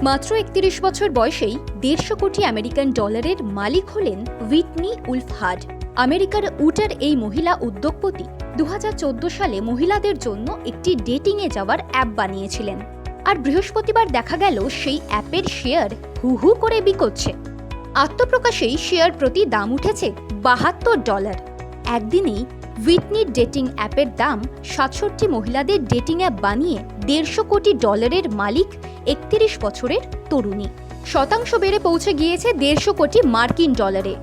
মাত্র ৩১ বছর বয়সেই ১৫০ কোটি আমেরিকান ডলারের মালিক হলেন হুইটনি উলফ হাড। আমেরিকার উটার এই মহিলা উদ্যোগপতি ২০১৪ সালে মহিলাদের জন্য একটি ডেটিংয়ে যাওয়ার অ্যাপ বানিয়েছিলেন। আর বৃহস্পতিবার দেখা গেল সেই অ্যাপের শেয়ার হু হু করে বিকোচ্ছে। আত্মপ্রকাশেই শেয়ার প্রতি দাম উঠেছে $৭২। একদিনেই হুইটনির ডেটিং অ্যাপের দাম ৬৭ মহিলাদের ডেটিং অ্যাপ বানিয়ে $১৫০ কোটি মালিক ৩১ বছরের তরুণী। শতাংশ বেড়ে পৌঁছে গিয়েছে $১৫০ কোটি মার্কিন ডলারে।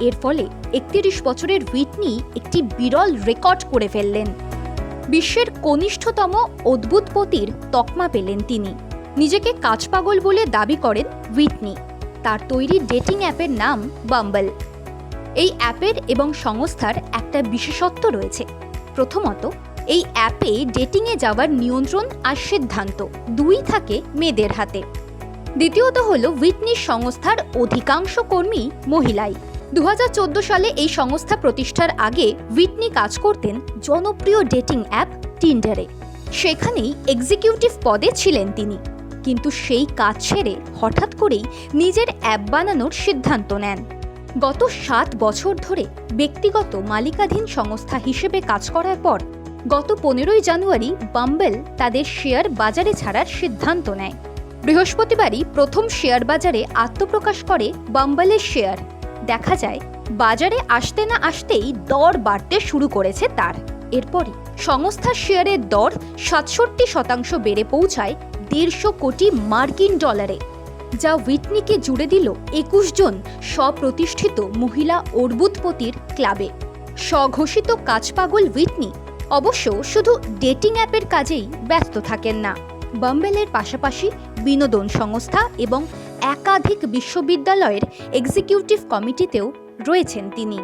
এর ফলে ৩১ বছরের হুইটনি একটি বিরল রেকর্ড করে ফেললেন। বিশ্বের কনিষ্ঠতম অদ্ভুতপতির তকমা পেলেন তিনি। নিজেকে কাজপাগল বলে দাবি করেন হুইটনি। তার তৈরি ডেটিং অ্যাপের নাম বাম্বল। এই অ্যাপের এবং সংস্থার একটা বিশেষত্ব রয়েছে। প্রথমত, এই অ্যাপে ডেটিংয়ে যাওয়ার নিয়ন্ত্রণ আর সিদ্ধান্ত দুই থাকে মেয়েদের হাতে। দ্বিতীয়ত হল হুইটনির সংস্থার অধিকাংশ কর্মী মহিলাই। ২০১৪ সালে এই সংস্থা প্রতিষ্ঠার আগে হুইটনি কাজ করতেন জনপ্রিয় ডেটিং অ্যাপ টিন্ডারে। সেখানেই এক্সিকিউটিভ পদে ছিলেন তিনি। কিন্তু সেই কাজ ছেড়ে হঠাৎ করেই নিজের অ্যাপ বানানোর সিদ্ধান্ত নেন। গত ৭ বছর ধরে ব্যক্তিগত মালিকাধীন সংস্থা হিসেবে কাজ করার পর গত ১৫ই জানুয়ারি বাম্বল তাদের শেয়ার বাজারে ছাড়ার সিদ্ধান্ত নেয়। বৃহস্পতিবারই প্রথম শেয়ার বাজারে আত্মপ্রকাশ করে বাম্বলের শেয়ার। দেখা যায় বাজারে আসতে না আসতেই দর বাড়তে শুরু করেছে তার। এরপরই সংস্থার শেয়ারের দর ৬৭% বেড়ে পৌঁছায় $১৫০ কোটি মার্কিন ডলারে, যা হুইটনিকে জুড়ে দিল ২১ জন স্বপ্রতিষ্ঠিত মহিলা অর্বুদপতির ক্লাবে। স্বঘোষিত কাজপাগল হুইটনি অবশ্য শুধু ডেটিং অ্যাপের কাজেই ব্যস্ত থাকেন না। বাম্বলের পাশাপাশি বিনোদন সংস্থা এবং একাধিক বিশ্ববিদ্যালয়ের এক্সিকিউটিভ কমিটিতেও রয়েছেন তিনি।